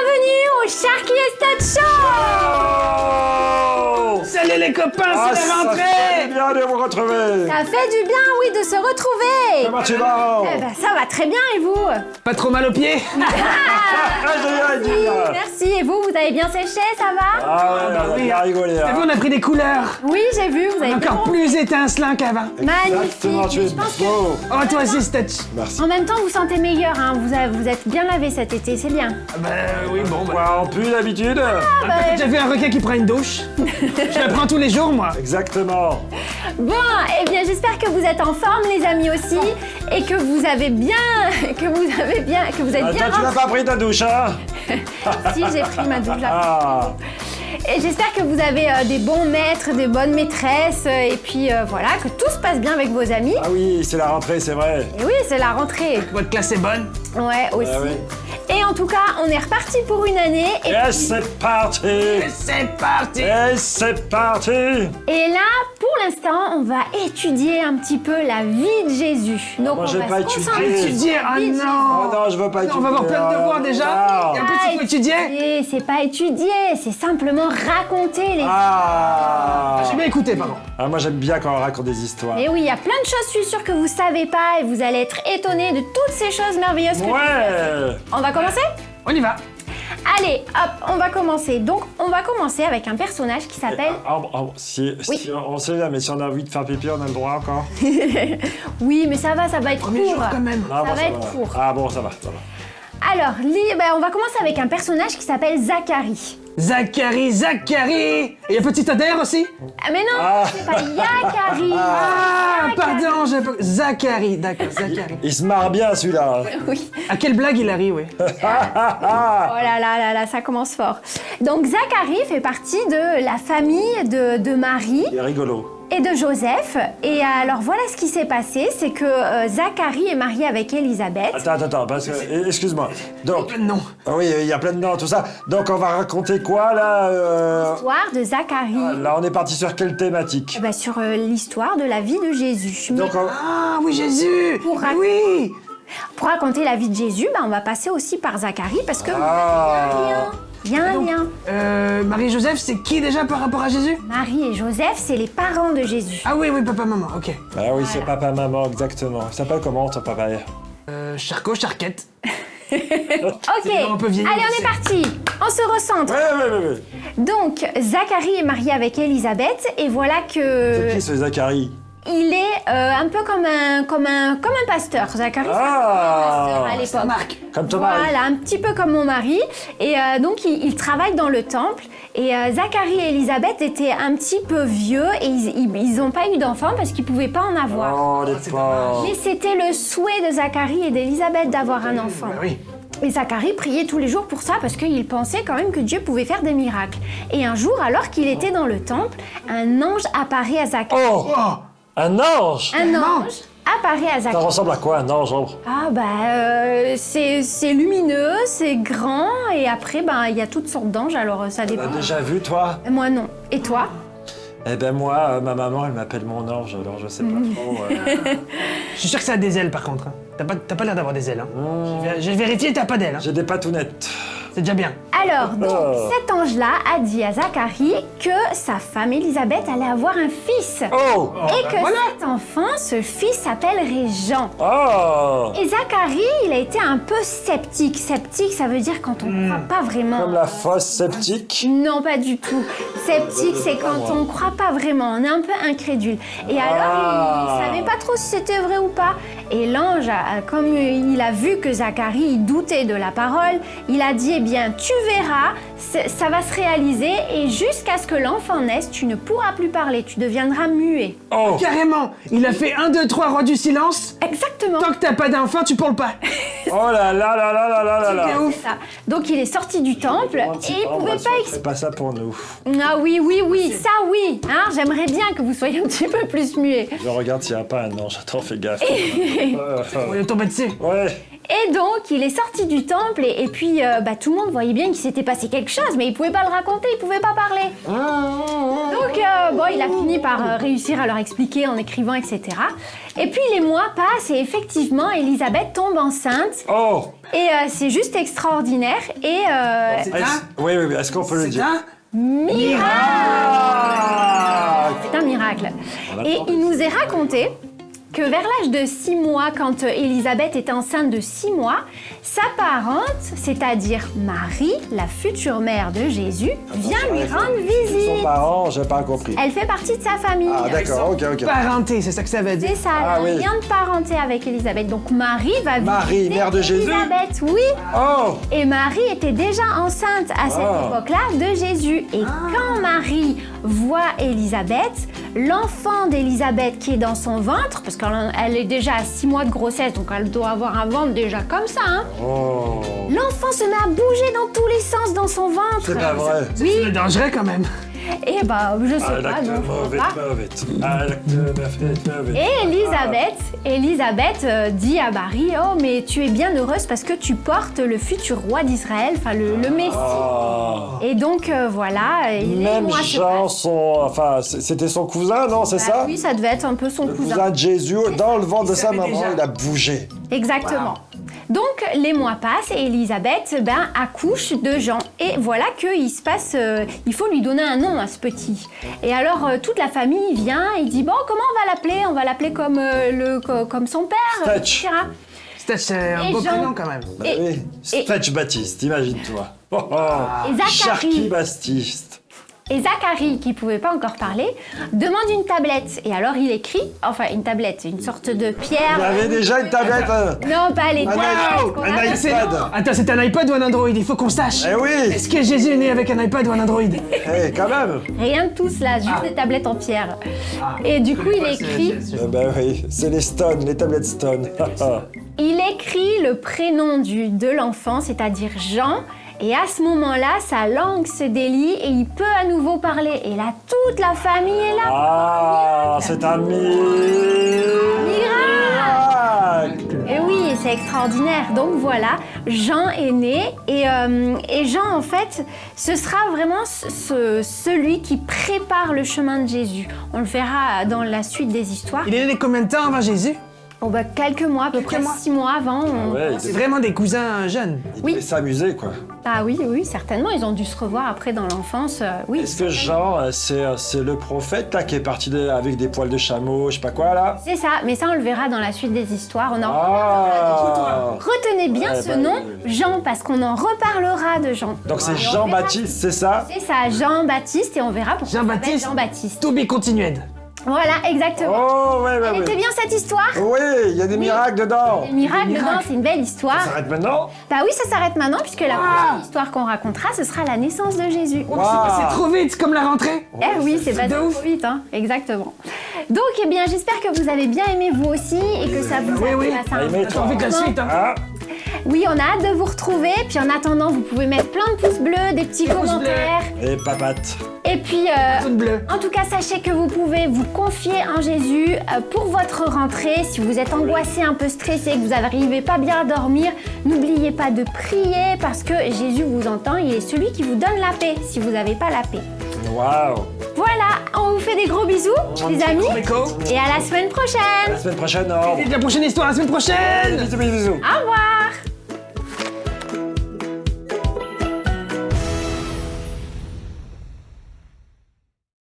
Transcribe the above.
Bienvenue au Sharky Estate Show. Salut les copains, c'est la rentrée. Ça fait bien de vous retrouver. Ça fait du bien, oui, de se retrouver. Comment tu vas? Eh ben, ça va très bien, et vous? Pas trop mal aux pieds? Merci, et vous avez bien séché, ça va? Ah ouais, on a bien rigolé. T'as vu, on a pris des couleurs. Oui, j'ai vu, vous avez Encore bien. plus étincelant qu'avant. Exactement, tu es Je pense que... beau. Oh, toi aussi, Stitch. Merci. En même temps, vous sentez meilleur, hein. Vous êtes bien lavé cet été, c'est bien. Bah oui, bon, bah. Ouais, on pue d'habitude. T'as déjà vu un requin qui prend une douche? Je la prends tous les jours, moi. Exactement. Bon, eh bien, j'espère que vous êtes en forme, les amis aussi, et que vous avez bien, que vous êtes bien Attends, tu n'as pas pris ta douche, hein? Si, j'ai pris ma douche là. Ah. Et j'espère que vous avez des bons maîtres, des bonnes maîtresses, et puis voilà, que tout se passe bien avec vos amis. Ah oui, c'est la rentrée, c'est vrai. Et oui, c'est la rentrée. Votre classe est bonne. Ouais, aussi. Ah oui. Et en tout cas, on est reparti pour une année. Et c'est parti. C'est parti. Et c'est parti. Et là, pour l'instant, on va étudier un petit peu la vie de Jésus. Donc, moi, on j'ai va pas se étudié. concentrer sur Étudier, la ah vie de Jésus. Oh non. non, je veux pas étudier. On va avoir plein de devoirs déjà. Ah. Et en plus, il faut étudier. C'est pas étudier, c'est simplement raconter les... Ah. J'ai bien écouté, pardon. Ah, moi j'aime bien quand on raconte des histoires. Et oui, il y a plein de choses, je suis sûre que vous savez pas, et vous allez être étonnés de toutes ces choses merveilleuses que... Ouais. On va commencer? On y va. Allez, hop, on va commencer. Donc, on va commencer avec un personnage qui s'appelle... Si Oui. on sait jamais, si on a envie de faire pipi, on a le droit encore. Oui, mais ça va être Premier court. jour, quand même. Ah, Ça bon, va être court. Ah bon, ça va. Alors, on va commencer avec un personnage qui s'appelle Zacharie. Zacharie. Et un petit Adair aussi? Ah, mais non, Ah. c'est pas Zacharie. Ah, Zacharie. pardon, j'ai pas... Zacharie, d'accord, Zacharie. Il se marre bien celui-là. Oui. À quelle blague il a ri, oui. Oh là, ça commence fort. Donc, Zacharie fait partie de la famille de Marie Il est rigolo. et de Joseph. Et alors, voilà ce qui s'est passé, c'est que Zacharie est marié avec Élisabeth. Attends, parce que... Excuse-moi. Donc... Non. Ah oui, il y a plein de noms, tout ça. Donc on va raconter quoi, là L'histoire de Zacharie. Là, on est parti sur quelle thématique? Eh ben, sur l'histoire de la vie de Jésus. Mais Donc, Ah oui, Jésus. Pour Oui. pour raconter la vie de Jésus, on va passer aussi par Zacharie parce que Ah. il y a un lien. Marie-Joseph, c'est qui déjà par rapport à Jésus? Marie et Joseph, c'est les parents de Jésus. Ah oui, papa, maman, ok. Ah oui, c'est papa-maman, exactement. Il s'appelle comment, ton papa? Charcot, Charquette. Ok, allez, un peu vieilli, on est parti. On se recentre. Ouais. Donc, Zacharie est marié avec Élisabeth et voilà C'est que qui ce Zacharie? il est un peu comme un pasteur. Zacharie, c'est un pasteur à l'époque. Marc. Comme ton mari. Voilà, un petit peu comme mon mari. Et donc, il travaille dans le temple. Et Zacharie et Élisabeth étaient un petit peu vieux et ils n'ont pas eu d'enfants parce qu'ils ne pouvaient pas en avoir. Oh, les pauvres. Mais c'était le souhait de Zacharie et d'Élisabeth d'avoir un enfant. Bah oui. Et Zacharie priait tous les jours pour ça parce qu'il pensait quand même que Dieu pouvait faire des miracles. Et un jour, alors qu'il était dans le temple, un ange apparaît à Zacharie. Oh, un ange. Un ange apparaît à Ça Zacharie. ressemble à quoi, un ange? Ah c'est lumineux, c'est grand et après il y a toutes sortes d'anges alors ça T'as dépend. déjà vu, toi? Moi non. Et toi? Eh ben moi, ma maman, elle m'appelle mon ange, alors je sais pas trop. Je suis sûr que ça a des ailes, par contre. Hein. T'as pas l'air d'avoir des ailes. Hein. J'ai vérifié, t'as pas d'ailes. Hein. J'ai des patounettes. C'est déjà bien. Alors, donc, Oh. cet ange-là a dit à Zacharie que sa femme Élisabeth allait avoir un fils. Oh! Et que cet enfant, ce fils s'appellerait Jean. Oh! Et Zacharie, il a été un peu sceptique. Sceptique, ça veut dire quand on ne croit pas vraiment. Comme la fosse sceptique. Non, pas du tout. Sceptique, c'est quand on ne croit pas vraiment, on est un peu incrédule. Et alors, il savait pas trop si c'était vrai ou pas. Et l'ange, comme il a vu que Zacharie il doutait de la parole, il a dit, eh bien, tu verras, ça va se réaliser et jusqu'à ce que l'enfant naisse, tu ne pourras plus parler, tu deviendras muet. Oh! Carrément. Il a fait 1, 2, 3, roi du silence. Exactement. Tant que t'as pas d'enfant, tu parles pas. Oh là là là là là là là là! C'est ouf. Ça. Donc il est sorti du temple et il pouvait pas expliquer. C'est pas ça pour nous. Ah oui, ça oui. Hein, j'aimerais bien que vous soyez un petit peu plus muet. Je regarde s'il n'y a pas un ange. Attends, fais gaffe. On est tombé dessus. Ouais. Et donc, il est sorti du temple et puis tout le monde voyait bien qu'il s'était passé quelque chose, mais il pouvait pas le raconter, il pouvait pas parler. Donc, il a fini par réussir à leur expliquer en écrivant, etc. Et puis, les mois passent et effectivement, Élisabeth tombe enceinte. Oh! Et c'est juste extraordinaire. Et Oui, est-ce qu'on peut le dire? miracle! C'est un miracle. Et il nous est raconté que vers l'âge de 6 mois, quand Élisabeth était enceinte de 6 mois, sa parente, c'est-à-dire Marie, la future mère de Jésus, vient lui rendre visite. Son parent, j'ai pas compris. Elle fait partie de sa famille. Ah, d'accord, ok. Parenté, c'est ça que ça veut dire. C'est ça, elle a un lien de parenté avec Élisabeth. Donc Marie va Marie, mère de Jésus? Élisabeth, oui. Oh! Et Marie était déjà enceinte à cette époque-là de Jésus. Et quand Marie voit Élisabeth, l'enfant d'Élisabeth qui est dans son ventre, parce qu'elle est déjà à 6 mois de grossesse, donc elle doit avoir un ventre déjà comme ça, hein. Oh! L'enfant se met à bouger dans tous les sens dans son ventre. C'est pas vrai. Oui, C'est dangereux quand même. et je sais pas, non, je sais pas. Et Élisabeth dit à Marie, oh mais tu es bien heureuse parce que tu portes le futur roi d'Israël, enfin le Messie. Oh. Et donc voilà, et les Même mois se Jean, c'était son cousin, non, c'est passent. ça? Oui, ça devait être un peu son Le cousin. cousin de Jésus, dans le ventre de sa savait maman, déjà. il a bougé. Exactement. Donc les mois passent et Élisabeth accouche de Jean. Et voilà qu'il se passe, il faut lui donner un nom à ce petit. Et alors toute la famille vient et dit bon, comment on va l'appeler? On va l'appeler comme son père, Stretch. etc. C'est un Et beau Jean- prénom quand même. Bah oui, Stretch Baptiste, imagine-toi. Et Zacharie. Sharky Baptiste. Et Zacharie, qui pouvait pas encore parler, demande une tablette. Et alors il écrit, enfin une tablette, une sorte de pierre. Il avait déjà une tablette. Non, pas les tablettes. qu'on un appelle- iPad. Attends, c'est un iPod ou un Android? Il faut qu'on sache. Eh oui. Est-ce que Jésus est né avec un iPod ou un Android? Eh, quand même. Rien de tout cela, juste des tablettes en pierre. Et du coup, il écrit. Eh ben oui, c'est les Stone, les tablettes Stone. Il écrit le prénom de l'enfant, c'est-à-dire Jean, et à ce moment-là, sa langue se délie et il peut à nouveau parler. Et là, toute la famille est là. Ah, c'est un miracle. Et oui, c'est extraordinaire. Donc voilà, Jean est né et Jean, en fait, ce sera vraiment celui qui prépare le chemin de Jésus. On le verra dans la suite des histoires. Il est né combien de temps avant Jésus? Oh, quelques mois, à peu près 6 mois avant. Ouais, C'est vraiment des cousins jeunes. il Oui. devait s'amuser, quoi. Ah oui, certainement. Ils ont dû se revoir après dans l'enfance. Oui. Est-ce que Jean, c'est le prophète là qui est parti avec des poils de chameau, je sais pas quoi là? C'est ça, mais ça on le verra dans la suite des histoires. On en Ah. Retenez bien Ouais, ce bah, nom, oui. Jean, parce qu'on en reparlera de Jean. Donc c'est Et on Jean-Baptiste, c'est ça? verra- C'est ça, Jean-Baptiste, et on verra pourquoi il s'appelle Jean-Baptiste. Jean-Baptiste. To be continued. Voilà, exactement. Oh, ouais, Elle était bien cette histoire? Oui, il y a des miracles dedans. Les miracles dedans, c'est une belle histoire. Ça s'arrête maintenant? Bah oui, ça s'arrête maintenant, puisque la prochaine histoire qu'on racontera, ce sera la naissance de Jésus. Waouh. C'est trop vite, comme la rentrée. Eh oui, c'est passé de trop ouf. vite, hein. Exactement. Donc, eh bien, j'espère que vous avez bien aimé vous aussi et que ça vous a Oui. passé un Aimé, bon toi. On fait de la moment. suite, hein. Ah, Oui, on a hâte de vous retrouver. Puis en attendant, vous pouvez mettre plein de pouces bleus, des petits pouces commentaires. et papate. Et puis, Toute bleue. en tout cas, sachez que vous pouvez vous confier en Jésus pour votre rentrée. Si vous êtes angoissé, un peu stressé, que vous n'arrivez pas bien à dormir, n'oubliez pas de prier parce que Jésus vous entend. Il est celui qui vous donne la paix si vous n'avez pas la paix. Waouh. Voilà, on vous fait des gros bisous, les amis. Rico. Et à la semaine prochaine. La semaine prochaine, au revoir. Et la prochaine histoire la semaine prochaine. Bisous, bisous, bisous. Au revoir.